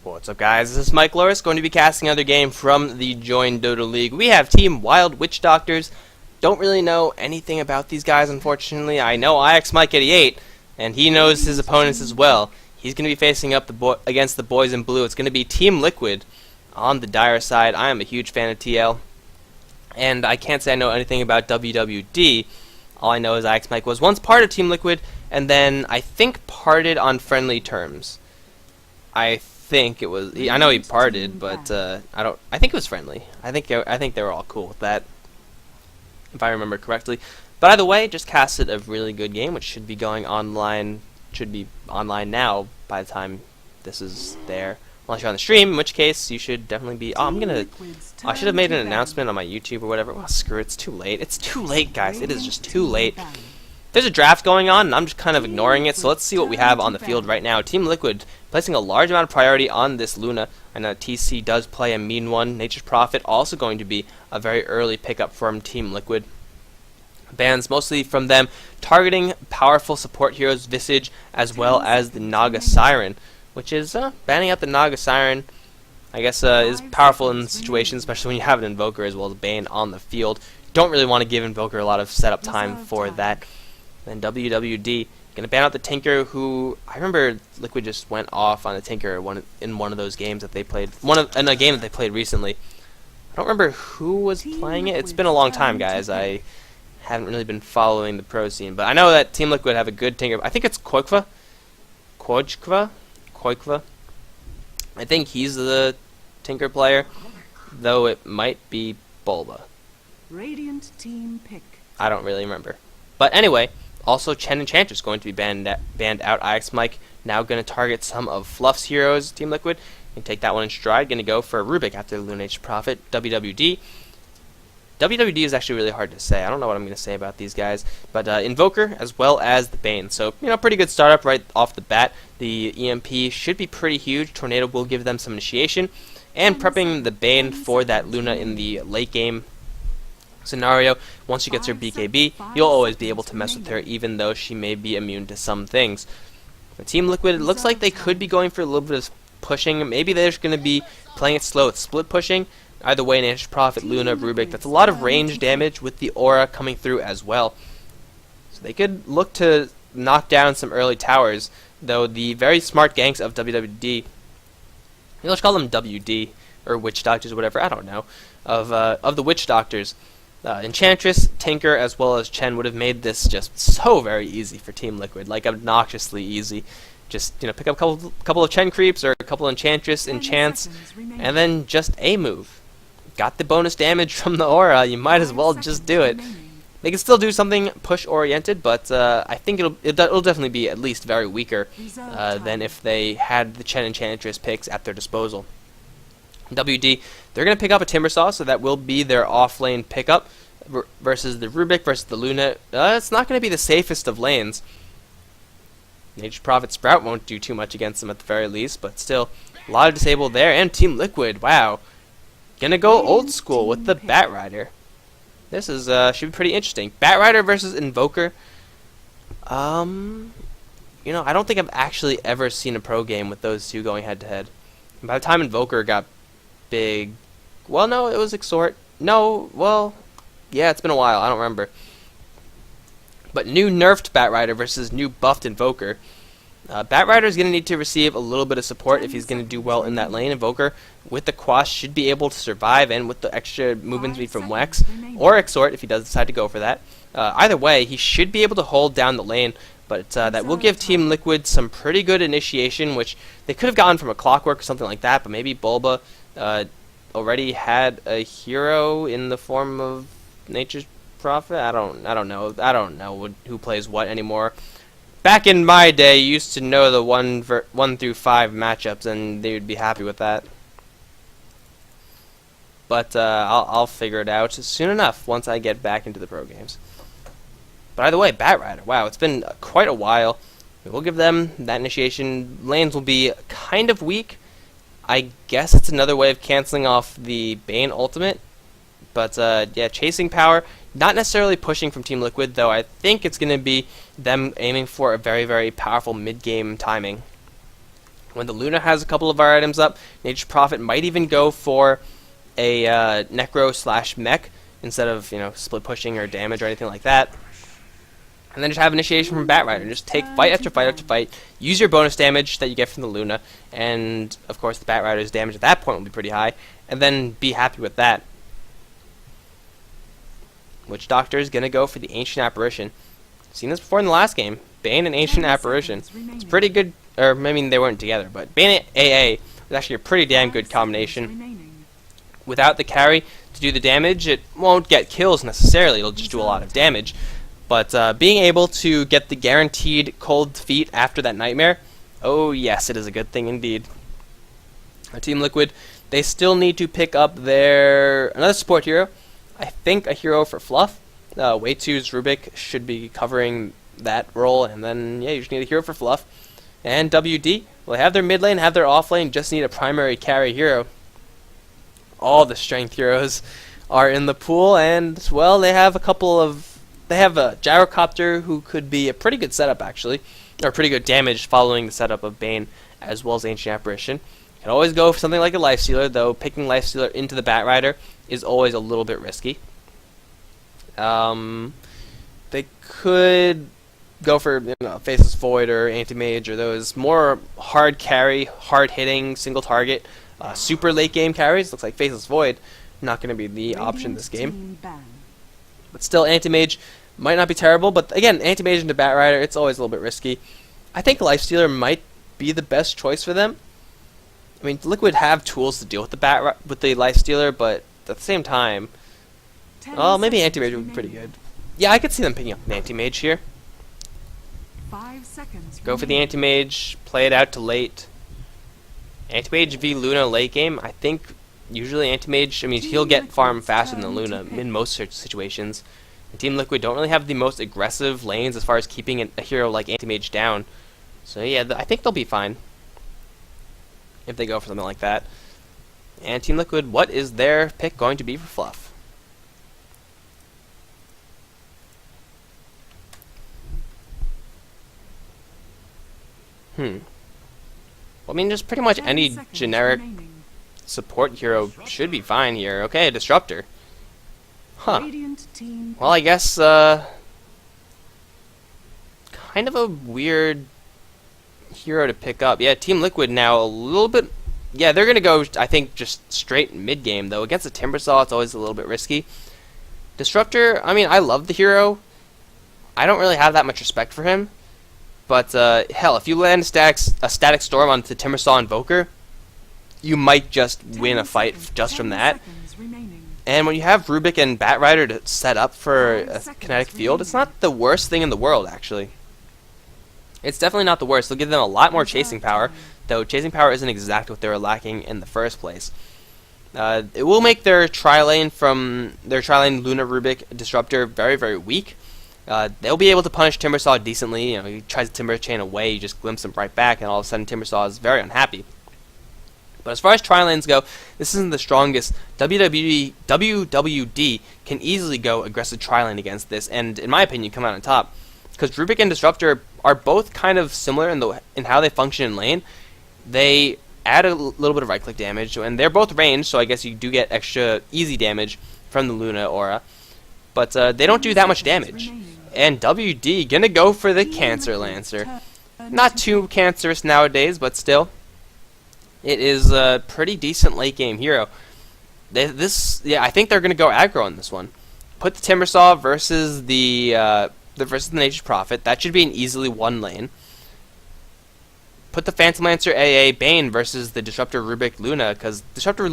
What's up, guys? This is Mike Loris, going to be casting another game from the joinDOTA League. We have Team Wild Witch Doctors. Don't really know anything about these guys, unfortunately. I know IXMike88, and he knows his opponents as well. He's going to be facing up against the boys in blue. It's going to be Team Liquid on the dire side. I am a huge fan of TL, and I can't say I know anything about WWD. All I know is IXMike was once part of Team Liquid, and then I think parted on friendly terms. I think it was. I know he parted, but I don't. I think it was friendly. I think they were all cool with that, if I remember correctly. But either way, just casted a really good game, which should be going online. Should be online now by the time this is there. Unless you're on the stream, in which case you should definitely be. Oh, I'm gonna. I should have made an announcement on my YouTube or whatever. Well, screw it. It's too late. It's too late, guys. It is just too late. There's a draft going on, and I'm just kind of ignoring it, so let's see what we have on the field right now. Team Liquid placing a large amount of priority on this Luna. I know TC does play a mean one. Nature's Prophet also going to be a very early pickup from Team Liquid. Bans mostly from them targeting powerful support heroes Visage as well as the Naga Siren, which is banning out the Naga Siren. I guess is powerful in situations, especially when you have an Invoker as well as Bane on the field. Don't really want to give Invoker a lot of setup time for that. Then WWD gonna ban out the Tinker, who I remember Liquid just went off on the Tinker in one of those games that they played. In a game that they played recently. I don't remember who was playing it. It's been a long time, guys. I haven't really been following the pro scene, but I know that Team Liquid have a good Tinker. I think it's Koikva. I think he's the Tinker player, though it might be Bulba. Radiant team pick. I don't really remember. But anyway, also Chen Enchantress going to be banned out. IXMike now going to target some of Fluff's heroes. Team Liquid can take that one in stride. Going to go for Rubik after the Nature's Prophet. WWD is actually really hard to say. I don't know what I'm going to say about these guys. But Invoker as well as the Bane. So, pretty good startup right off the bat. The EMP should be pretty huge. Tornado will give them some initiation. And prepping the Bane for that Luna in the late game scenario. Once she gets her BKB, you'll always be able to mess with her, even though she may be immune to some things. For Team Liquid, it looks like they could be going for a little bit of pushing. Maybe they're just going to be playing it slow with split pushing. Either way, Nature's Prophet, Luna, Rubik, that's a lot of range damage with the aura coming through as well. So they could look to knock down some early towers, though the very smart ganks of WWD, let's call them WD, or Witch Doctors or whatever, I don't know, of the Witch Doctors. Enchantress, Tinker, as well as Chen would have made this just so very easy for Team Liquid, like obnoxiously easy. Just pick up a couple of Chen creeps or a couple of Enchantress, enchants, and then just a move. Got the bonus damage from the aura. You might as well just do it. They can still do something push oriented, but I think it'll definitely be at least very weaker than if they had the Chen Enchantress picks at their disposal. WD, they're going to pick up a Timbersaw, so that will be their off-lane pickup versus the Rubik versus the Luna. It's not going to be the safest of lanes. Nature's Prophet Sprout won't do too much against them at the very least, but still, a lot of disable there. And Team Liquid, wow. Going to go old school with the Batrider. This is should be pretty interesting. Batrider versus Invoker. I don't think I've actually ever seen a pro game with those two going head-to-head. By the time Invoker got big, well, no, it was Exhort. No, well, yeah, it's been a while. I don't remember. But new nerfed Batrider versus new buffed Invoker. Batrider is going to need to receive a little bit of support if he's going to do well in that lane. Invoker with the Quash should be able to survive, and with the extra movement speed from Wex or Exhort if he does decide to go for that. Either way, he should be able to hold down the lane. But that will give Team Liquid some pretty good initiation, which they could have gotten from a Clockwork or something like that. But maybe Bulba already had a hero in the form of Nature's Prophet. I don't know. I don't know who plays what anymore. Back in my day, you used to know the 1 through 5 matchups, and they would be happy with that. But I'll figure it out soon enough once I get back into the pro games. But either way, Batrider, wow, it's been quite a while. We'll give them that initiation. Lanes will be kind of weak. I guess it's another way of canceling off the Bane ultimate. But yeah, chasing power, not necessarily pushing from Team Liquid, though I think it's going to be them aiming for a very, very powerful mid-game timing. When the Luna has a couple of our items up, Nature's Prophet might even go for a Necro slash Mech instead of, split pushing or damage or anything like that. And then just have initiation from Batrider. Just take fight after fight after fight. Use your bonus damage that you get from the Luna, and of course the Batrider's damage at that point will be pretty high. And then be happy with that. Witch Doctor is gonna go for the Ancient Apparition. Seen this before in the last game. Bane and Ancient Apparition. It's pretty good. Or I mean they weren't together, but Bane and AA is actually a pretty damn good combination. Without the carry to do the damage, it won't get kills necessarily. It'll just do a lot of damage. But being able to get the guaranteed cold defeat after that nightmare, oh yes, it is a good thing indeed. Team Liquid, they still need to pick up another support hero. I think a hero for Fluff. Way 2's Rubik should be covering that role, and then yeah, you just need a hero for Fluff. And WD, well, they have their mid lane, have their off lane, just need a primary carry hero. All the strength heroes are in the pool, and well, they have a Gyrocopter who could be a pretty good setup actually, or pretty good damage following the setup of Bane as well as Ancient Apparition. You can always go for something like a Lifestealer, though picking Lifestealer into the Batrider is always a little bit risky. They could go for Faceless Void or Anti-Mage or those more hard carry, hard hitting, single target, super late game carries. Looks like Faceless Void not going to be the option this game. But still, Anti-Mage might not be terrible, but again, Anti-Mage into Batrider, it's always a little bit risky. I think Lifestealer might be the best choice for them. I mean, Liquid have tools to deal with the Lifestealer, but at the same time, well, maybe Anti-Mage would be pretty good. Yeah, I could see them picking up an Anti-Mage here. 5 seconds. Go for the Anti-Mage, play it out to late. Anti-Mage v Luna late game, I think usually Anti-Mage, I mean, he'll get farm faster than Luna in most situations. And Team Liquid don't really have the most aggressive lanes as far as keeping a hero like Anti-Mage down. So yeah, I think they'll be fine if they go for something like that. And Team Liquid, what is their pick going to be for Fluff? Well, I mean, just pretty much any generic support hero should be fine here. Okay, a Disruptor. Huh. Well, I guess, kind of a weird hero to pick up. Yeah, Team Liquid now a little bit... Yeah, they're going to go, I think, just straight mid-game, though. Against a Timbersaw, it's always a little bit risky. Disruptor, I mean, I love the hero. I don't really have that much respect for him. But, hell, if you land a static Storm onto Timbersaw Invoker, you might just win a fight just from that. And when you have Rubik and Batrider to set up for a kinetic field, it's not the worst thing in the world, actually. It's definitely not the worst. It'll give them a lot more chasing power, though chasing power isn't exactly what they were lacking in the first place. It will make their tri-lane Luna Rubik Disruptor very, very weak. They'll be able to punish Timbersaw decently. He tries to Timber Chain away, you just glimpse him right back, and all of a sudden Timbersaw is very unhappy. But as far as tri-lanes go, this isn't the strongest. WWD can easily go aggressive tri-lane against this, and in my opinion, come out on top. Because Rubik and Disruptor are both kind of similar in how they function in lane. They add a little bit of right-click damage, and they're both ranged, so I guess you do get extra easy damage from the Luna aura. But they don't do that much damage. And WD gonna go for the Cancer Lancer. Not too cancerous nowadays, but still, it is a pretty decent late game hero. I think they're gonna go aggro on this one. Put the Timbersaw versus the Nature's Prophet. That should be an easily one lane. Put the Phantom Lancer AA Bane versus the Disruptor Rubik Luna, because Disruptor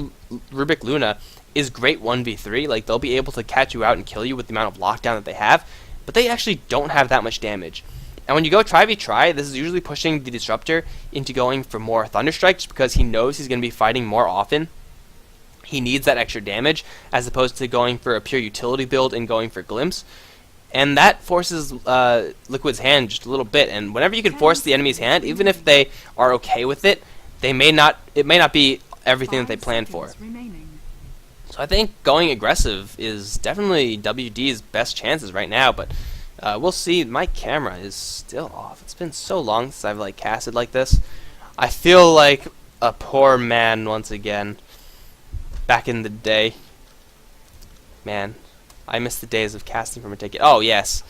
Rubik Luna is great 1v3. Like, they'll be able to catch you out and kill you with the amount of lockdown that they have, but they actually don't have that much damage. And when you go try, this is usually pushing the Disruptor into going for more Thunderstrike, just because he knows he's going to be fighting more often. He needs that extra damage, as opposed to going for a pure utility build and going for Glimpse. And that forces Liquid's hand just a little bit, and whenever you can force the enemy's hand, even if they are okay with it, it may not be everything that they planned for. So I think going aggressive is definitely WD's best chances right now, but we'll see. My camera is still off. It's been so long since I've casted like this. I feel like a poor man once again. Back in the day. Man, I miss the days of casting from a ticket. Oh, yes.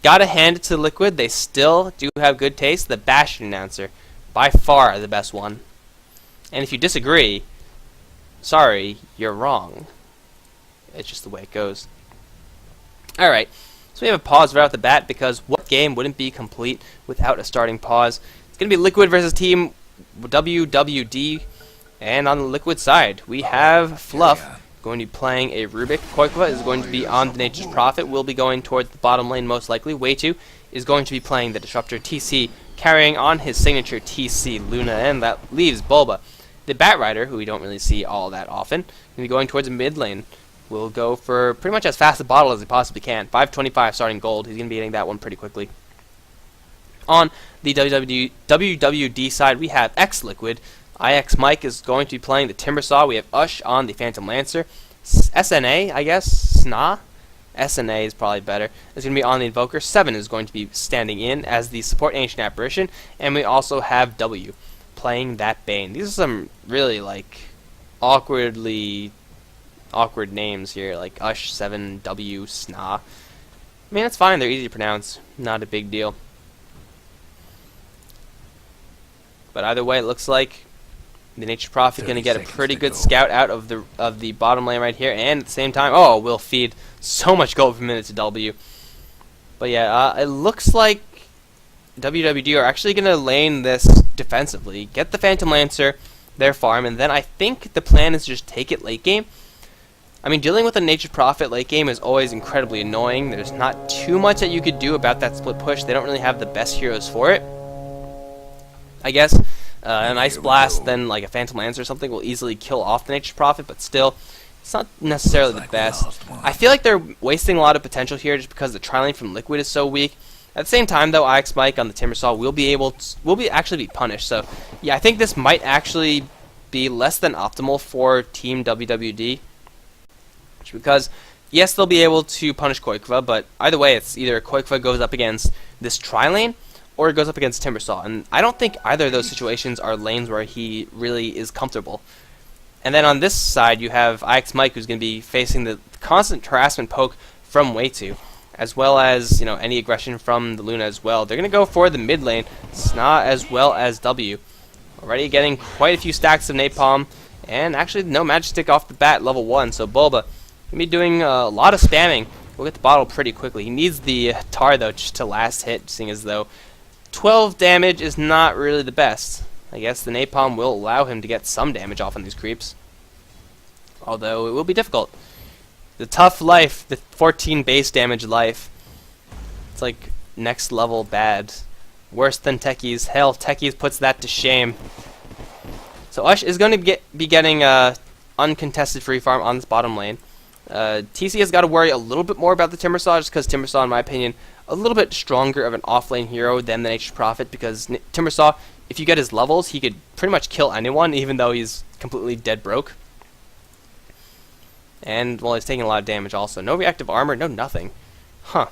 Gotta hand it to Liquid. They still do have good taste. The Bastion announcer. By far the best one. And if you disagree, sorry, you're wrong. It's just the way it goes. Alright, so we have a pause right off the bat because what game wouldn't be complete without a starting pause? It's going to be Liquid versus Team WWD. And on the Liquid side, we have Fluff going to be playing a Rubik. Koikva is going to be on the Nature's Prophet. Will be going towards the bottom lane most likely. Way2 is going to be playing the Disruptor. TC carrying on his signature TC Luna, and that leaves Bulba. The Batrider, who we don't really see all that often, going to be going towards the mid lane. Will go for pretty much as fast a bottle as he possibly can. 525 starting gold. He's going to be getting that one pretty quickly. On the WWD side, we have X-Liquid. IX Mike is going to be playing the Timbersaw. We have Ush on the Phantom Lancer. SNA, I guess? SNA? SNA is probably better. It's going to be on the Invoker. 7 is going to be standing in as the support Ancient Apparition. And we also have W playing that Bane. These are some really, like, awkward names here, like Ush, 7, W, SNA. I mean, that's fine. They're easy to pronounce. Not a big deal. But either way, it looks like the Nature's Prophet going to get a pretty good scout out of the bottom lane right here, and at the same time, oh, will feed so much gold per minute to W. But yeah, it looks like WWD are actually going to lane this defensively, get the Phantom Lancer, their farm, and then I think the plan is just take it late game. I mean, dealing with a Nature's Prophet late game is always incredibly annoying. There's not too much that you could do about that split push. They don't really have the best heroes for it. I guess an Ice Blast, then like a Phantom Lancer or something will easily kill off the Nature's Prophet, but still, it's not necessarily the best. I feel like they're wasting a lot of potential here just because the tri-lane from Liquid is so weak. At the same time, though, IX Mike on the Timbersaw will actually be punished. So, yeah, I think this might actually be less than optimal for Team WWD, because yes, they'll be able to punish Koikva, but either way, it's either Koikva goes up against this tri-lane or it goes up against Timbersaw, and I don't think either of those situations are lanes where he really is comfortable. And then on this side, you have IX Mike, who's going to be facing the constant harassment poke from Way2, as well as, you know, any aggression from the Luna as well. They're going to go for the mid lane, SNA as well as W. Already getting quite a few stacks of Napalm, and actually no Magic Stick off the bat, level 1, so Bulba going to be doing a lot of spamming. We'll get the bottle pretty quickly. He needs the Tar, though, just to last hit, seeing as though 12 damage is not really the best. I guess the Napalm will allow him to get some damage off on these creeps, although it will be difficult. The tough life, the 14 base damage life, it's like next level bad. Worse than Techies. Hell, Techies puts that to shame. So Ush is going to be getting uncontested free farm on this bottom lane. TC has got to worry a little bit more about the Timbersaw, just because Timbersaw, in my opinion, a little bit stronger of an offlane hero than the Nature's Prophet, because Timbersaw, if you get his levels, he could pretty much kill anyone, even though he's completely dead broke. And, well, he's taking a lot of damage also. No reactive armor, no nothing. Huh.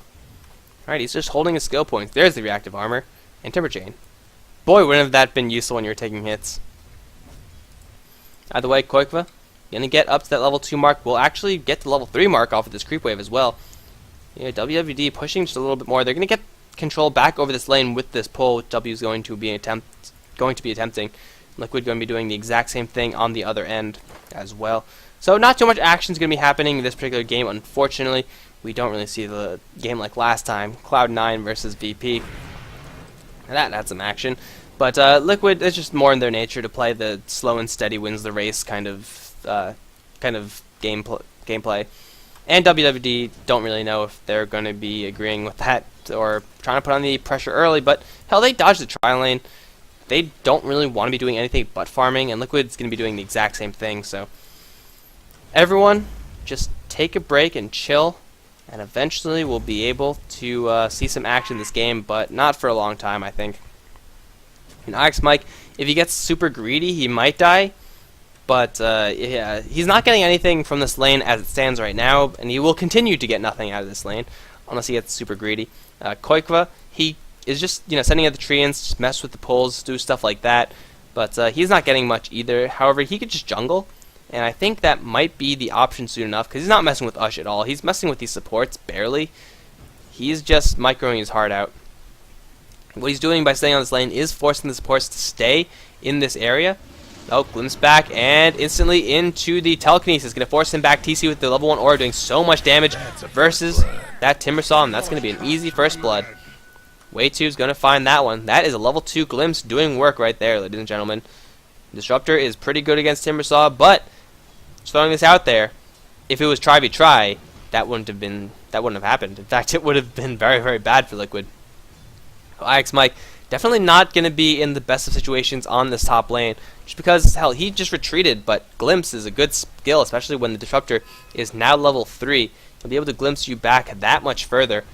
Alright, he's just holding his skill points. There's the reactive armor. And Timber Chain. Boy, wouldn't have that been useful when you were taking hits. Either way, Koikva, gonna get up to that level 2 mark. We'll actually get the level 3 mark off of this creep wave as well. Yeah, WWD pushing just a little bit more. They're gonna get control back over this lane with this pull, which W is going to be attempting. Liquid going to be doing the exact same thing on the other end as well. So not too much action is going to be happening in this particular game, unfortunately. We don't really see the game like last time, Cloud9 versus VP. That had some action. But Liquid, it's just more in their nature to play the slow and steady wins the race kind of gameplay. And WWD don't really know if they're going to be agreeing with that or trying to put on the pressure early, but hell, they dodged the tri-lane. They don't really want to be doing anything but farming, and Liquid's going to be doing the exact same thing. So everyone, just take a break and chill, and eventually we'll be able to see some action in this game, but not for a long time, I think. And IX Mike, if he gets super greedy, he might die, but yeah, he's not getting anything from this lane as it stands right now, and he will continue to get nothing out of this lane unless he gets super greedy. Koikva, he is just, you know, sending out the treants, just mess with the pulls, do stuff like that. But he's not getting much either. However, he could just jungle, and I think that might be the option soon enough, because he's not messing with Ush at all. He's messing with these supports, barely. He's just microing his heart out. What he's doing by staying on this lane is forcing the supports to stay in this area. Oh, glimpse back, and instantly into the telekinesis. Going to force him back. TC with the level 1 aura doing so much damage versus that Timbersaw, and that's going to be an easy first blood. Way 2 is going to find that one. That is a level 2 glimpse doing work right there, ladies and gentlemen. Disruptor is pretty good against Timbersaw, but just throwing this out there, if it was try be try, that wouldn't have happened. In fact, it would have been very, very bad for Liquid. IX Mike definitely not going to be in the best of situations on this top lane, just because, hell, he just retreated, but Glimpse is a good skill, especially when the Disruptor is now level 3. He'll be able to glimpse you back that much further.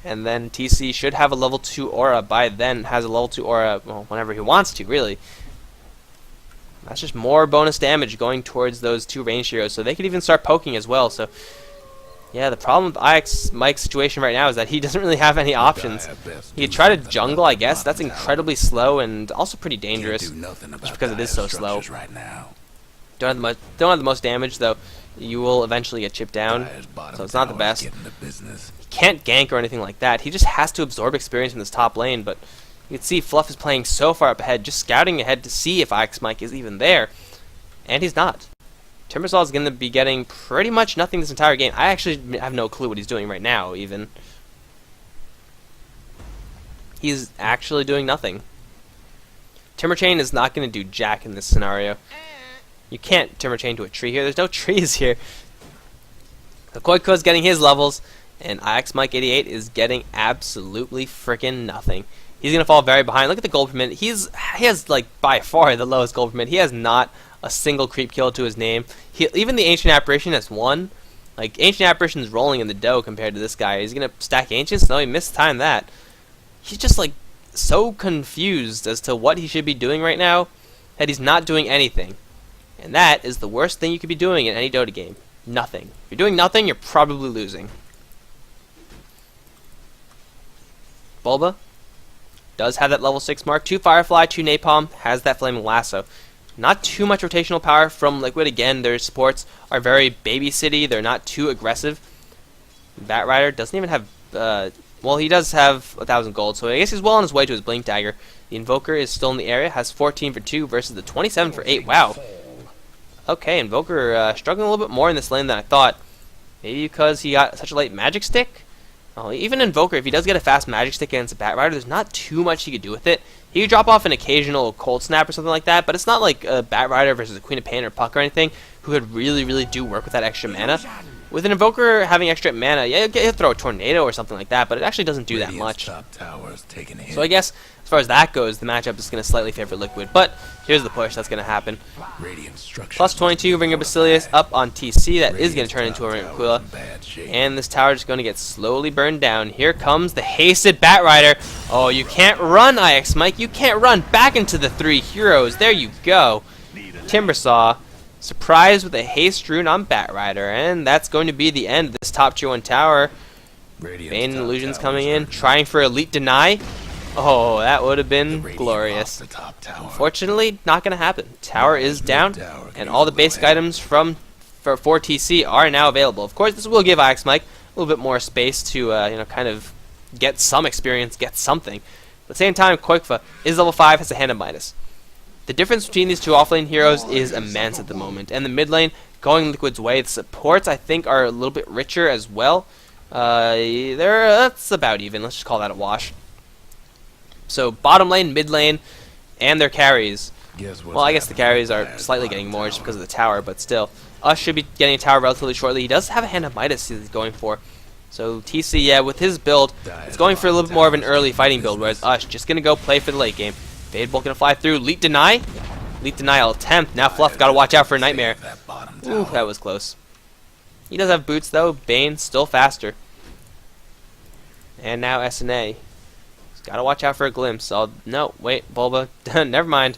And then TC should have a level 2 aura by then, has a level 2 aura, well, whenever he wants to, really. That's just more bonus damage going towards those 2 range heroes, so they could even start poking as well. So yeah, the problem with IX Mike's situation right now is that he doesn't really have any options. He could try to jungle, I guess. That's incredibly slow and also pretty dangerous, just because it is so slow. Don't have the most damage, though. You will eventually get chipped down, so it's not the best. He can't gank or anything like that. He just has to absorb experience in this top lane, but you can see Fluff is playing so far up ahead, just scouting ahead to see if IX Mike is even there, and he's not. Timbersaw is going to be getting pretty much nothing this entire game. I actually have no clue what he's doing right now, even. He's actually doing nothing. Timberchain is not going to do jack in this scenario. You can't Timberchain to a tree here. There's no trees here. The Koiko's getting his levels, and IX Mike 88 is getting absolutely freaking nothing. He's going to fall very behind. Look at the gold per minute. He has, like, by far the lowest gold per minute. He has not a single creep kill to his name. Even the Ancient Apparition has 1. Like, Ancient Apparition is rolling in the dough compared to this guy. He's going to stack Ancients? No, he mistimed that. He's just, like, so confused as to what he should be doing right now that he's not doing anything. And that is the worst thing you could be doing in any Dota game. Nothing. If you're doing nothing, you're probably losing. Bulba does have that level 6 mark. 2 Firefly, 2 Napalm, has that Flaming Lasso. Not too much rotational power from Liquid. Again, their supports are very babysitty. They're not too aggressive. Batrider doesn't even have... well, he does have 1,000 gold, so I guess he's well on his way to his Blink Dagger. The Invoker is still in the area, has 14 for 2 versus the 27 for 8. Wow. Okay, Invoker struggling a little bit more in this lane than I thought. Maybe because he got such a late Magic Stick? Oh, even Invoker, if he does get a fast Magic Stick against a Batrider, there's not too much he could do with it. He could drop off an occasional Cold Snap or something like that, but it's not like a Batrider versus a Queen of Pain or Puck or anything who could really, really do work with that extra mana. With an Invoker having extra mana, yeah, he'll throw a Tornado or something like that, but it actually doesn't do that much. So I guess, as far as that goes, the matchup is going to slightly favor Liquid, but here's the push that's going to happen. Plus 22, bring your Basilius up on TC, that is going to turn into a Ring of Aquila, and this tower is going to get slowly burned down. Here comes the hasted Batrider. Oh, you can't run, IX Mike, you can't run back into the 3 heroes. There you go. Timbersaw surprised with a haste rune on Batrider, and that's going to be the end of this top tier 1 tower. Bane and Illusion's coming in, trying for Elite Deny. Oh, that would have been glorious. Unfortunately, not going to happen. Tower is down, and all the basic items for TC are now available. Of course, this will give IX Mike a little bit more space to, kind of get some experience, get something. But at the same time, Koikfa is level 5, has a Hand of Midas. The difference between these two offlane heroes is immense at the moment, and the mid lane going Liquid's way. The supports, I think, are a little bit richer as well. That's about even. Let's just call that a wash. So bottom lane, mid lane, and their carries. Well, I guess the carries are slightly getting more just because of the tower, but still. Us should be getting a tower relatively shortly. He does have a Hand of Midas he's going for. So TC, yeah, with his build, it's going for a little bit more of an early fighting build, whereas Us just going to go play for the late game. Fade Bolt going to fly through. Leap Deny. Leap Denial attempt. Now Fluff got to watch out for a Nightmare. Ooh, that was close. He does have boots, though. Bane still faster. And now SNA. He's got to watch out for a glimpse. No, wait, Bulba. Never mind.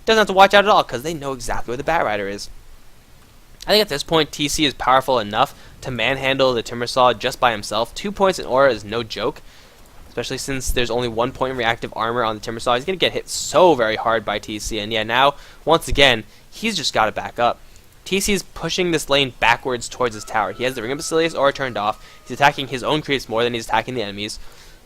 Doesn't have to watch out at all because they know exactly where the Batrider is. I think at this point, TC is powerful enough to manhandle the Timbersaw just by himself. 2 points in aura is no joke. especially since there's only 1 point in reactive armor on the Timbersaw. He's going to get hit so very hard by TC, and yeah, now, once again, he's just got to back up. TC's pushing this lane backwards towards his tower. He has the Ring of Basilius aura turned off. He's attacking his own creeps more than he's attacking the enemies.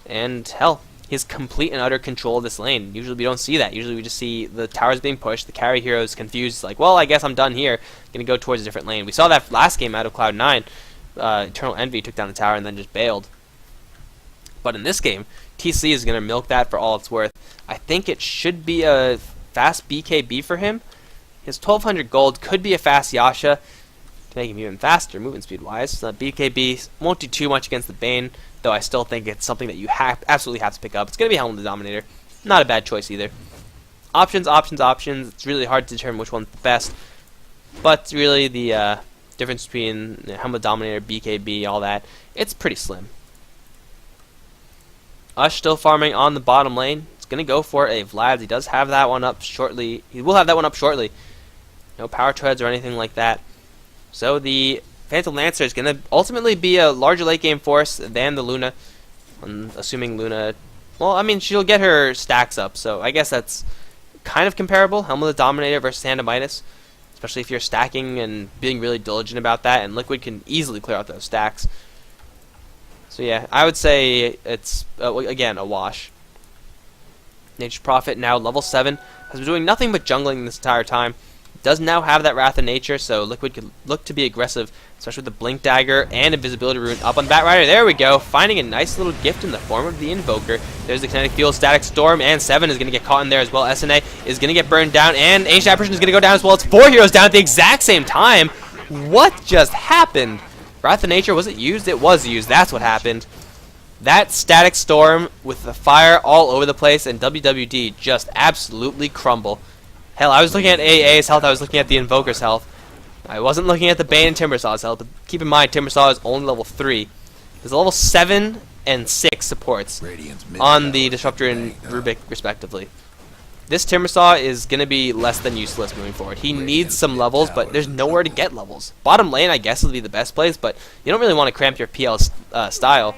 And, hell, he has complete and utter control of this lane. Usually we don't see that. Usually we just see the towers being pushed, the carry hero is confused. It's like, well, I guess I'm done here. Going to go towards a different lane. We saw that last game out of Cloud9. Eternal Envy took down the tower and then just bailed. But in this game, TC is going to milk that for all it's worth. I think it should be a fast BKB for him. His 1200 gold could be a fast Yasha to make him even faster movement speed wise. BKB won't do too much against the Bane, though I still think it's something that you absolutely have to pick up. It's going to be Helm of the Dominator. Not a bad choice either. Options, options, options. It's really hard to determine which one's the best. But really the difference between Helm of the Dominator, BKB, all that, it's pretty slim. Ush still farming on the bottom lane. It's going to go for a Vlad. He does have that one up shortly. He will have that one up shortly. No power treads or anything like that. So the Phantom Lancer is going to ultimately be a larger late game force than the Luna. I'm assuming Luna, well, I mean, she'll get her stacks up, so I guess that's kind of comparable. Helm of the Dominator versus Hand of Midas, especially if you're stacking and being really diligent about that, and Liquid can easily clear out those stacks. So yeah, I would say it's, again, a wash. Nature's Prophet, now level 7, has been doing nothing but jungling this entire time. Does now have that Wrath of Nature, so Liquid could look to be aggressive, especially with the Blink Dagger and Invisibility Rune up on Batrider. There we go, finding a nice little gift in the form of the Invoker. There's the Kinetic Field, Static Storm, and 7 is going to get caught in there as well. SNA is going to get burned down, and Ancient Apparition is going to go down as well. It's 4 heroes down at the exact same time. What just happened? Wrath of Nature, was it used? It was used. That's what happened. That Static Storm with the fire all over the place, and WWD just absolutely crumble. Hell, I was looking at AA's health, I was looking at the Invoker's health. I wasn't looking at the Bane and Timbersaw's health, but keep in mind, Timbersaw is only level 3. There's level 7 and 6 supports on the Disruptor and Rubik, respectively. This Timbersaw is going to be less than useless moving forward. He needs some levels, but there's nowhere to get levels. Bottom lane, I guess, would be the best place, but you don't really want to cramp your PL style.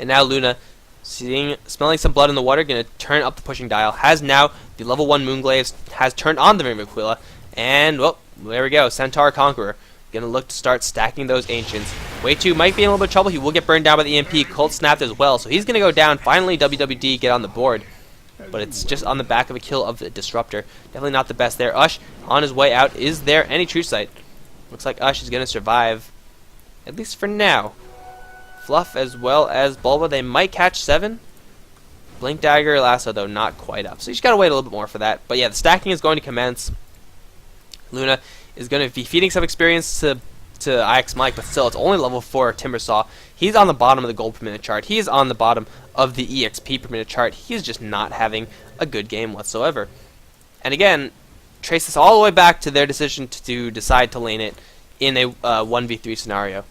And now Luna, smelling some blood in the water, going to turn up the pushing dial. Has now the level 1 Moonglaves, has turned on the Ring of Aquila, and, well, there we go, Centaur Conqueror. Going to look to start stacking those Ancients. Way 2 might be in a little bit of trouble. He will get burned down by the EMP. Cult snapped as well, so he's going to go down. Finally, WWD get on the board. But it's just on the back of a kill of the Disruptor. Definitely not the best there. Ush, on his way out. Is there any True Sight? Looks like Ush is going to survive, at least for now. Fluff as well as Bulba. They might catch 7. Blink Dagger, Lasso, though, not quite up. So you just got to wait a little bit more for that. But yeah, the stacking is going to commence. Luna is going to be feeding some experience to IX Mike, but still, it's only level 4 Timbersaw. He's on the bottom of the gold per minute chart. He's on the bottom of the EXP per minute chart. He's just not having a good game whatsoever. And again, trace this all the way back to their decision to decide to lane it in a 1v3 scenario.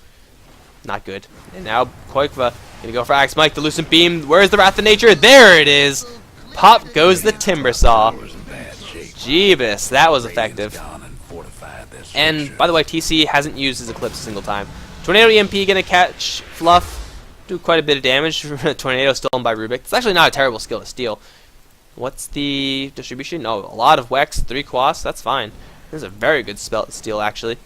Not good. And now Koikva gonna go for Axe Mike, the Lucent Beam. Where's the Wrath of Nature? There it is! Pop goes the Timbersaw. Jeebus, that was effective. And by the way, TC hasn't used his Eclipse a single time. Tornado EMP gonna catch Fluff, do quite a bit of damage. Tornado stolen by Rubik. It's actually not a terrible skill to steal. What's the distribution? Oh, a lot of Wex, 3 Quas, that's fine. This is a very good spell to steal, actually.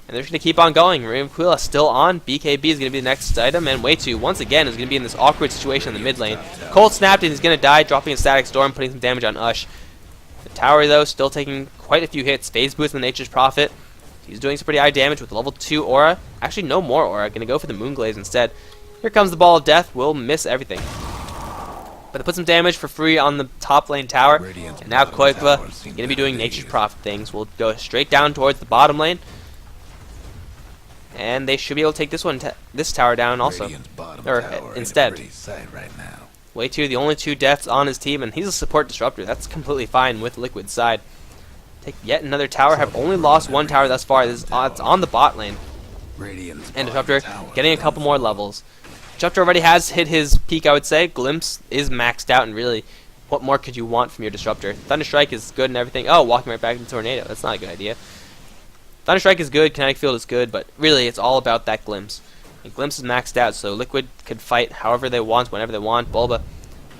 And they're just going to keep on going. Ring of Aquila still on. BKB is going to be the next item. And Way 2, once again, is going to be in this awkward situation in the mid lane. Cold snapped and he's going to die, dropping a Static Storm, putting some damage on Ush. The tower, though, still taking quite a few hits. Phase boost with Nature's Prophet. He's doing some pretty high damage with level 2 Aura. Actually, no more Aura. Going to go for the Moonglaze instead. Here comes the Ball of Death. Will miss everything. But they put some damage for free on the top lane tower. And now Koikva going to be doing Nature's Prophet things. We'll go straight down towards the bottom lane. And they should be able to take this tower down also. Or instead. Way 2, the only 2 deaths on his team, and he's a support disruptor. That's completely fine with Liquid's side. Take yet another tower. Have only lost 1 tower thus far. It's on the bot lane. And Disruptor getting a couple more levels. Disruptor already has hit his peak, I would say. Glimpse is maxed out, and really, what more could you want from your Disruptor? Thunderstrike is good and everything. Oh, walking right back into Tornado. That's not a good idea. Thunderstrike is good, Kinetic Field is good, but really it's all about that Glimpse. And Glimpse is maxed out, so Liquid could fight however they want, whenever they want. Bulba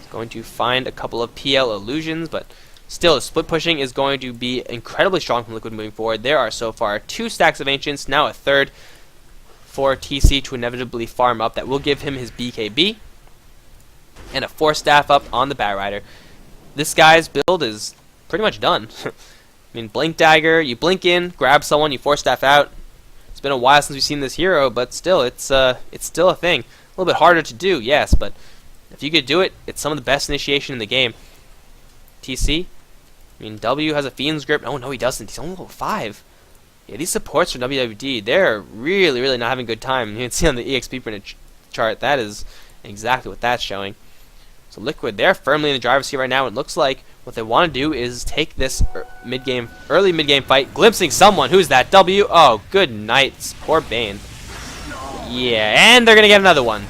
is going to find a couple of PL illusions, but still, the split pushing is going to be incredibly strong from Liquid moving forward. There are so far 2 stacks of Ancients, now a third for TC to inevitably farm up. That will give him his BKB. And a 4 staff up on the Batrider. This guy's build is pretty much done. I mean, Blink Dagger, you blink in, grab someone, you 4 staff out. It's been a while since we've seen this hero, but still, it's still a thing. A little bit harder to do, yes, but if you could do it, it's some of the best initiation in the game. TC, I mean, W has a Fiend's Grip. Oh, no, he doesn't. He's only level 5. Yeah, these supports for WWD, they're really, really not having a good time. You can see on the EXP printed chart, that is exactly what that's showing. So Liquid, they're firmly in the driver's seat right now. It looks like what they want to do is take this early mid-game fight, glimpsing someone. Who's that? W? Oh, good night. Poor Bane. Yeah, and they're going to get another one.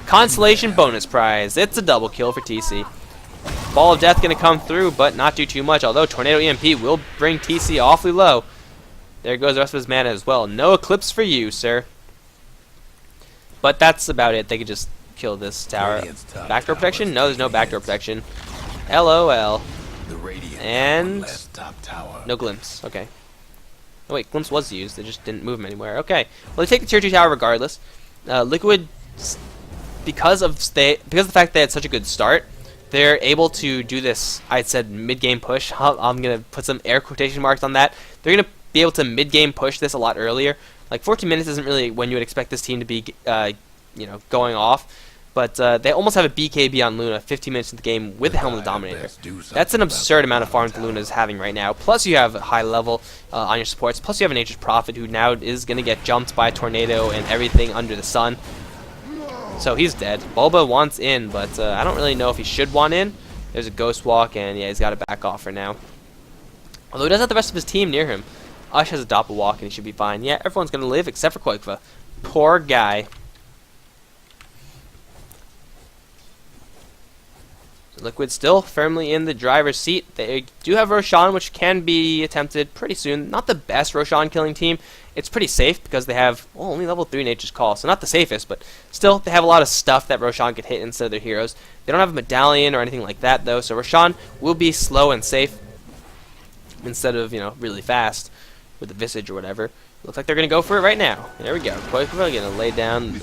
Consolation bonus prize. It's a double kill for TC. Ball of Death going to come through, but not do too much. Although Tornado EMP will bring TC awfully low. There goes the rest of his mana as well. No Eclipse for you, sir. But that's about it. They could just kill this tower. Backdoor protection? No, there's no backdoor protection. LOL. And no glimpse. Okay. Oh wait, glimpse was used. They just didn't move him anywhere. Okay. Well, they take the tier 2 tower regardless. Liquid, because of the fact they had such a good start, they're able to do this. I said mid-game push. I'm gonna put some air quotation marks on that. They're gonna be able to mid-game push this a lot earlier. Like 14 minutes isn't really when you would expect this team to be, going off. But they almost have a BKB on Luna 15 minutes into the game with the Helm of the Dominator. That's an absurd amount of farm that Luna is having right now. Plus you have a high level on your supports. Plus you have an Nature's Prophet who now is going to get jumped by a Tornado and everything under the sun. So he's dead. Bulba wants in, but I don't really know if he should want in. There's a Ghost Walk, and yeah, he's got to back off for now. Although he does have the rest of his team near him. Ush has a Doppelwalk, and he should be fine. Yeah, everyone's going to live except for Koikva. Poor guy. Liquid still firmly in the driver's seat. They do have Roshan, which can be attempted pretty soon. Not the best Roshan killing team. It's pretty safe because they have only level 3 Nature's Call, so not the safest, but still they have a lot of stuff that Roshan could hit instead of their heroes. They don't have a medallion or anything like that though, so Roshan will be slow and safe instead of, really fast with the Visage or whatever. Looks like they're going to go for it right now. There we go. Koikva going to lay down the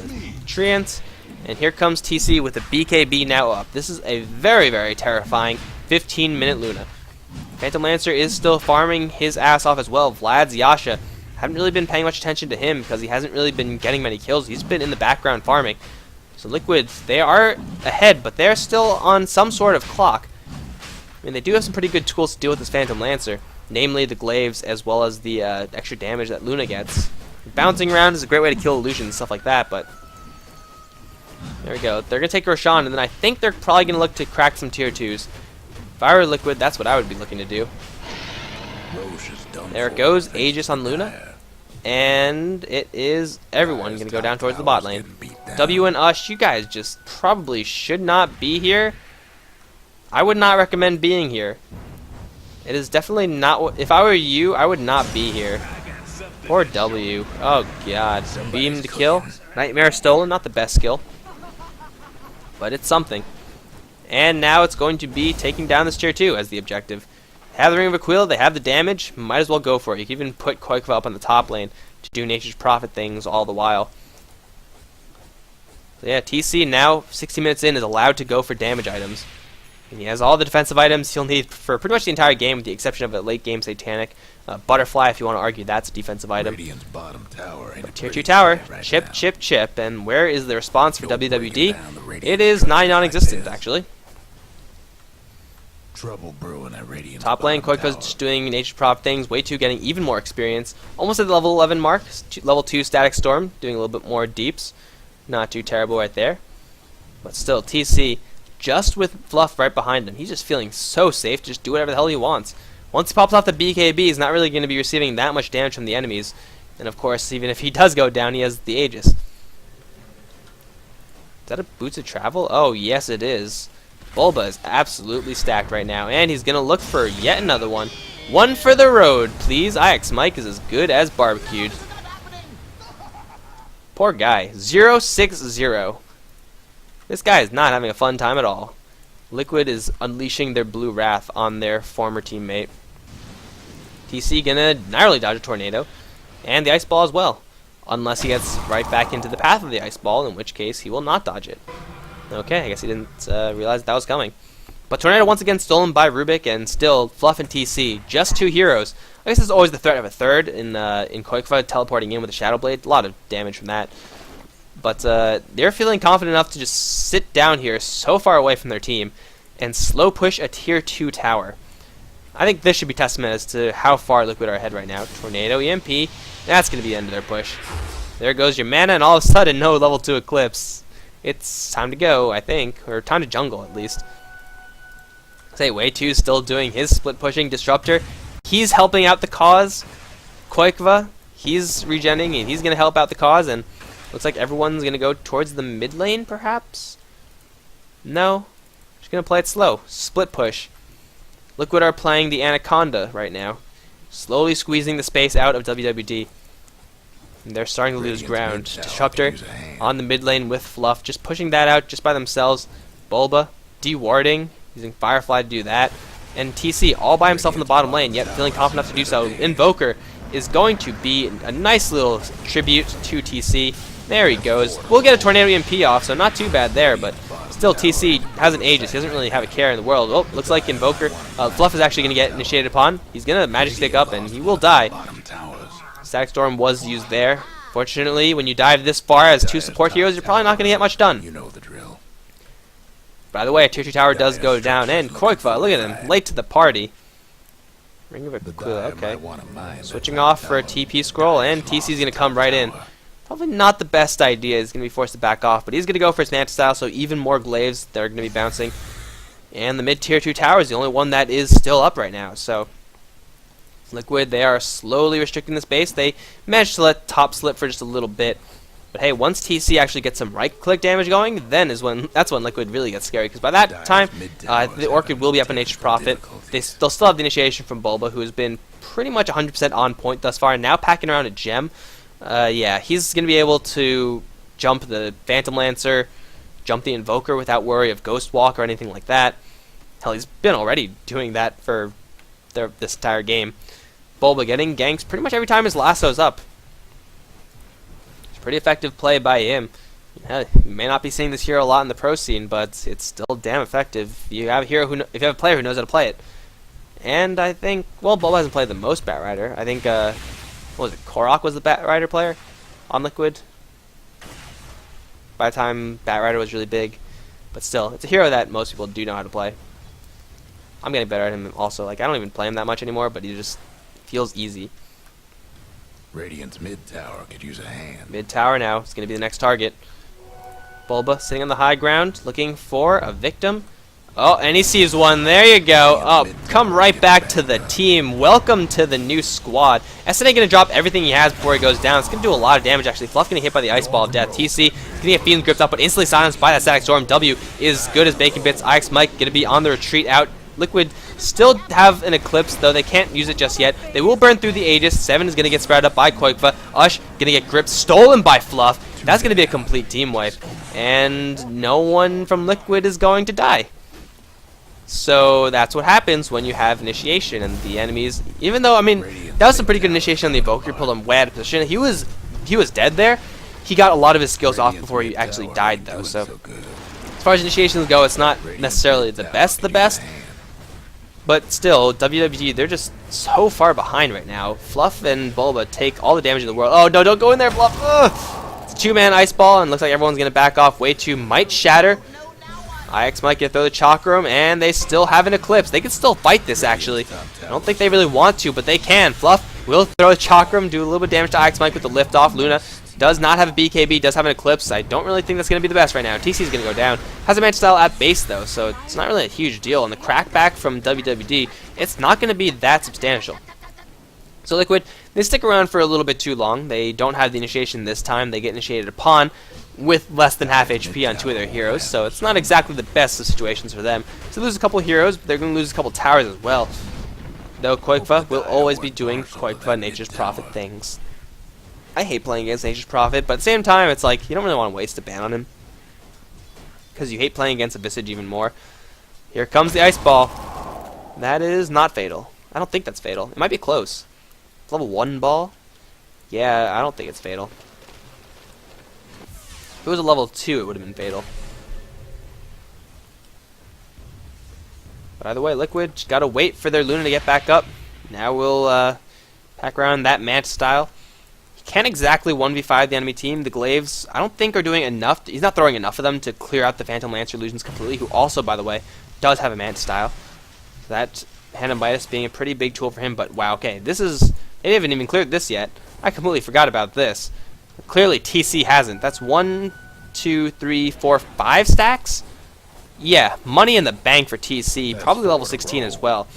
Treant. And here comes TC with the BKB now up. This is a very, very terrifying 15-minute Luna. Phantom Lancer is still farming his ass off as well. Vlad's Yasha. Haven't really been paying much attention to him because he hasn't really been getting many kills. He's been in the background farming. So Liquid, they are ahead, but they're still on some sort of clock. I mean, they do have some pretty good tools to deal with this Phantom Lancer. Namely the glaives as well as the extra damage that Luna gets. Bouncing around is a great way to kill illusions and stuff like that, but there we go. They're going to take Roshan, and then I think they're probably going to look to crack some tier 2s. If I were Liquid, that's what I would be looking to do. There it goes. Aegis on Luna. And it is everyone going to go down towards the bot lane. W and Ush, you guys just probably should not be here. I would not recommend being here. It is definitely not... If I were you, I would not be here. Poor W. Oh, God. Beam to kill. Nightmare Stolen, not the best skill. But it's something. And now it's going to be taking down this tier 2 as the objective. They have the Ring of Aquila, they have the damage, might as well go for it. You can even put Koikva up on the top lane to do Nature's Prophet things all the while. So yeah, TC now, 60 minutes in, is allowed to go for damage items. And he has all the defensive items he'll need for pretty much the entire game, with the exception of a late game Satanic. Butterfly, if you want to argue that's a defensive item. Bottom tower tier 2 tower, right chip, now. Chip, chip. And where is the response for WWD? It is nigh non-existent, actually. Trouble brewing at Radiant's top lane, Koikva's just doing Nature's Prop things, way 2 getting even more experience. Almost at the level 11 mark, level 2 Static Storm, doing a little bit more deeps. Not too terrible right there. But still, TC, just with Fluff right behind him, he's just feeling so safe, just do whatever the hell he wants. Once he pops off the BKB, he's not really going to be receiving that much damage from the enemies. And of course, even if he does go down, he has the Aegis. Is that a Boots of Travel? Oh, yes it is. Bulba is absolutely stacked right now, and he's going to look for yet another one. One for the road, please. IX Mike is as good as barbecued. Poor guy. 0-6-0. This guy is not having a fun time at all. Liquid is unleashing their blue wrath on their former teammate. TC gonna narrowly dodge a tornado, and the ice ball as well. Unless he gets right back into the path of the ice ball, in which case he will not dodge it. Okay, I guess he didn't realize that was coming. But tornado once again stolen by Rubik, and still Fluff and TC, just 2 heroes. I guess there's always the threat of a third in Koikva teleporting in with a Shadow Blade. A lot of damage from that. But they're feeling confident enough to just sit down here so far away from their team and slow push a tier 2 tower. I think this should be testament as to how far Liquid are ahead right now. Tornado, EMP, that's going to be the end of their push. There goes your mana, and all of a sudden, no level 2 Eclipse. It's time to go, I think, or time to jungle at least. Say, Way2's still doing his split pushing Disruptor. He's helping out the cause. Koikva, he's regenning, and he's going to help out the cause, and looks like everyone's going to go towards the mid lane, perhaps? No. Just going to play it slow. Split push. Liquid are playing the Anaconda right now. Slowly squeezing the space out of WWD. And they're starting to lose ground. Disruptor on the mid lane with Fluff. Just pushing that out just by themselves. Bulba de-warding. Using Firefly to do that. And TC all by himself in the bottom lane, yet feeling confident enough to do so. Invoker is going to be a nice little tribute to TC. There he goes. We'll get a Tornado EMP off, so not too bad there, but still TC hasn't ages. He doesn't really have a care in the world. Oh, looks like Invoker. Fluff is actually going to get initiated upon. He's going to Magic Stick up, and he will die. Static Storm was used there. Fortunately, when you dive this far as 2 support heroes, you're probably not going to get much done. You know the drill. By the way, a tier 2 tower does go down, and Koikva, look at him, late to the party. Ring of Aquila, okay. Switching off for a TP scroll, and TC's going to come right in. Probably not the best idea. He's going to be forced to back off, but he's going to go for his Manta Style, so even more glaives that are going to be bouncing. And the mid-tier 2 tower is the only one that is still up right now, so Liquid, they are slowly restricting the space. They managed to let top slip for just a little bit. But hey, once TC actually gets some right-click damage going, then that's when Liquid really gets scary, because by that time, the Orchid will be up in Nature's Prophet. They'll still have the initiation from Bulba, who has been pretty much 100% on point thus far, and now packing around a gem. Yeah, he's going to be able to jump the Phantom Lancer, jump the Invoker without worry of Ghost Walk or anything like that. Hell, he's been already doing that for this entire game. Bulba getting ganks pretty much every time his lasso's up. It's pretty effective play by him. Yeah, you may not be seeing this hero a lot in the pro scene, but it's still damn effective. You have a hero if you have a player who knows how to play it. And I think, well, Bulba hasn't played the most Batrider. I think, what was it, Korok was the Batrider player on Liquid by the time Batrider was really big. But still, it's a hero that most people do know how to play. I'm getting better at him also. Like, I don't even play him that much anymore, but he just feels easy. Radiant's mid tower could use a hand. Mid tower now. It's going to be the next target. Bulba sitting on the high ground, looking for a victim. Oh, and he sees one. There you go. Oh, come right back to the team. Welcome to the new squad. SNA going to drop everything he has before he goes down. It's going to do a lot of damage, actually. Fluff going to hit by the Ice Ball of Death. TC going to get Fiend gripped up, but instantly silenced by that Static Storm. W is good as Bacon Bits. IX Mike going to be on the retreat out. Liquid still have an Eclipse, though they can't use it just yet. They will burn through the Aegis. 7 is going to get spread up by Koikva. Ush going to get gripped, stolen by Fluff. That's going to be a complete team wipe. And no one from Liquid is going to die. So that's what happens when you have initiation and the enemies. Even though, I mean, that was some pretty good initiation on the Evoker. Pulled him way out of position. He was dead there. He got a lot of his skills off before he actually died, though. So as far as initiations go, it's not necessarily the best. But still, WWD, they're just so far behind right now. Fluff and Bulba take all the damage in the world. Oh, no, don't go in there, Fluff. Ugh. It's a 2-man Ice Ball, and looks like everyone's going to back off. Way2 might shatter. IX might get through the Chakram, and they still have an Eclipse. They can still fight this, actually. I don't think they really want to, but they can. Fluff will throw a Chakram, do a little bit of damage to IX Mike with the lift off. Luna does not have a BKB, does have an Eclipse. I don't really think that's going to be the best right now. TC is going to go down. Has a match style at base, though, so it's not really a huge deal. And the crackback from WWD, it's not going to be that substantial. So Liquid, they stick around for a little bit too long. They don't have the initiation this time. They get initiated upon with less than half HP on 2 of their heroes, so it's not exactly the best of situations for them. So they lose a couple heroes, but they're going to lose a couple towers as well. Though Koikva will always be doing Koikva Nature's Prophet things. I hate playing against Nature's Prophet, but at the same time, it's like, you don't really want to waste a ban on him. Because you hate playing against a Visage even more. Here comes the Ice Ball. That is not fatal. I don't think that's fatal. It might be close. It's level 1 ball? Yeah, I don't think it's fatal. If it was a level 2, it would have been fatal. But either way, Liquid just gotta wait for their Luna to get back up. Now we'll pack around that Mantis style. He can't exactly 1v5 the enemy team. The Glaives, I don't think, are doing enough. He's not throwing enough of them to clear out the Phantom Lancer illusions completely, who also, by the way, does have a Mantis style. So that Hanamitis being a pretty big tool for him. But wow, okay, this is... They haven't even cleared this yet. I completely forgot about this. Clearly, TC hasn't. That's 1, 2, 3, 4, 5 stacks? Yeah, money in the bank for TC. Probably level 16 as well.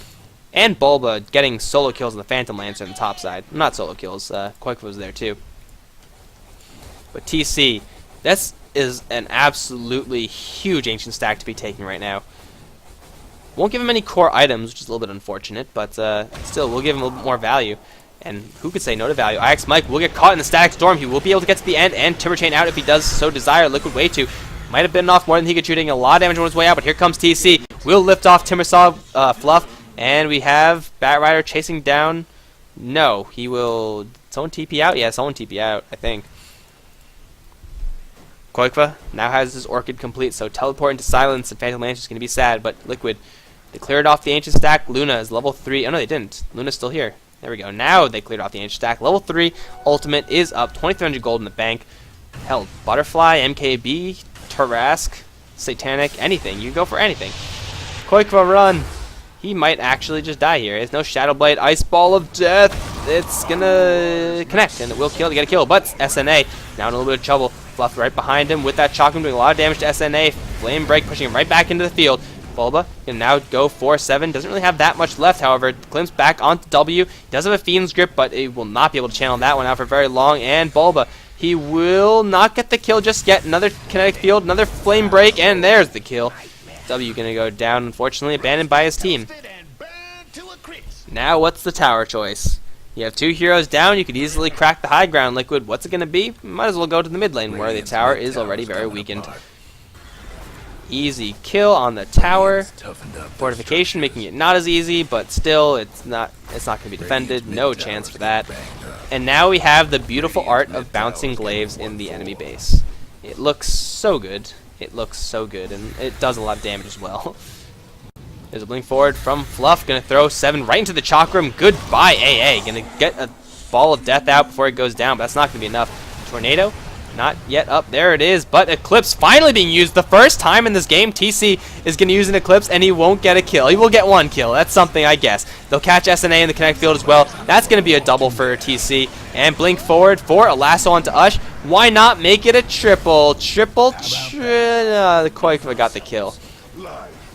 And Bulba getting solo kills on the Phantom Lancer on the top side. Not solo kills, Koikva was there too. But TC, this is an absolutely huge Ancient stack to be taking right now. Won't give him any core items, which is a little bit unfortunate, but still, we'll give him a little bit more value. And who could say no to value? IX Mike will get caught in the static storm. He will be able to get to the end and Timber Chain out if he does so desire. Liquid way too. Might have bitten off more than he could, shooting a lot of damage on his way out, but here comes TC. We'll lift off Timbersaw Fluff. And we have Bat Rider chasing down. No, he will. Someone TP out? Yeah, someone TP out, I think. Koikva now has his Orchid complete, so teleport into Silence and Phantom Lancer is going to be sad, but Liquid, they cleared off the Ancient stack. Luna is level 3. Oh, no, they didn't. Luna's still here. There we go. Now they cleared off the Ancient stack. Level 3 Ultimate is up. 2,300 gold in the bank. Hell, Butterfly, MKB, Tarask, Satanic, anything. You can go for anything. Koikva, run! He might actually just die here. There's no Shadow Blade, Ice Ball of Death. It's gonna connect, and it will kill to get a kill. But SNA now in a little bit of trouble. Fluff right behind him with that Chakram, doing a lot of damage to SNA. Flame Break pushing him right back into the field. Bulba can now go 4-7. Doesn't really have that much left, however. Glimpse back onto W. He does have a Fiend's Grip, but it will not be able to channel that one out for very long. And Bulba, he will not get the kill just yet. Another Kinetic Field, another Flame Break, and there's the kill. W gonna go down, unfortunately, abandoned by his team. Now what's the tower choice? You have 2 heroes down, you could easily crack the high ground, Liquid. What's it gonna be? Might as well go to the mid lane where the tower is already very weakened. Easy kill on the tower. Fortification making it not as easy, but still it's not gonna be defended. No chance for that. And now we have the beautiful art of bouncing glaives in the enemy base. It looks so good. It looks so good, and it does a lot of damage as well. There's a blink forward from Fluff. Gonna throw 7 right into the Chakram. Goodbye, AA. Gonna get a Ball of Death out before it goes down, but that's not gonna be enough. Tornado, not yet up. There it is, but Eclipse finally being used. The first time in this game, TC is gonna use an Eclipse, and he won't get a kill. He will get 1 kill. That's something, I guess. They'll catch SNA in the Connect Field as well. That's gonna be a double for TC. And blink forward for a lasso onto Ush. Why not make it a triple? The Koikva got the kill.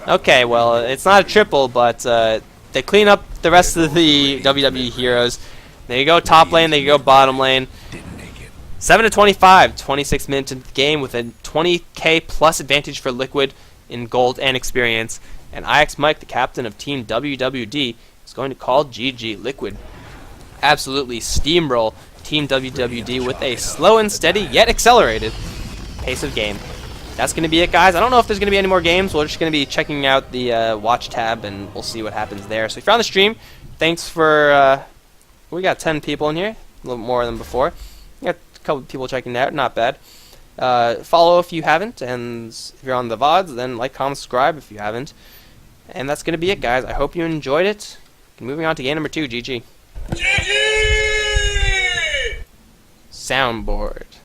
Okay, well, it's not a triple, but they clean up the rest of the WWE heroes. There you go, top lane, there you go, bottom lane. 7-25, 26 minutes into the game with a 20k plus advantage for Liquid in gold and experience. And IX Mike, the captain of Team WWD, is going to call GG. Liquid absolutely steamroll Team WWD with a slow and steady yet accelerated pace of game. That's going to be it, guys. I don't know if there's going to be any more games. We're just going to be checking out the watch tab, and we'll see what happens there. So if you're on the stream, thanks for... we got 10 people in here, a little more than before. We got a couple people checking it out, not bad. Follow if you haven't, and if you're on the VODs, then like, comment, subscribe if you haven't. And that's going to be it, guys. I hope you enjoyed it. Moving on to game number 2, GG. GG! Soundboard.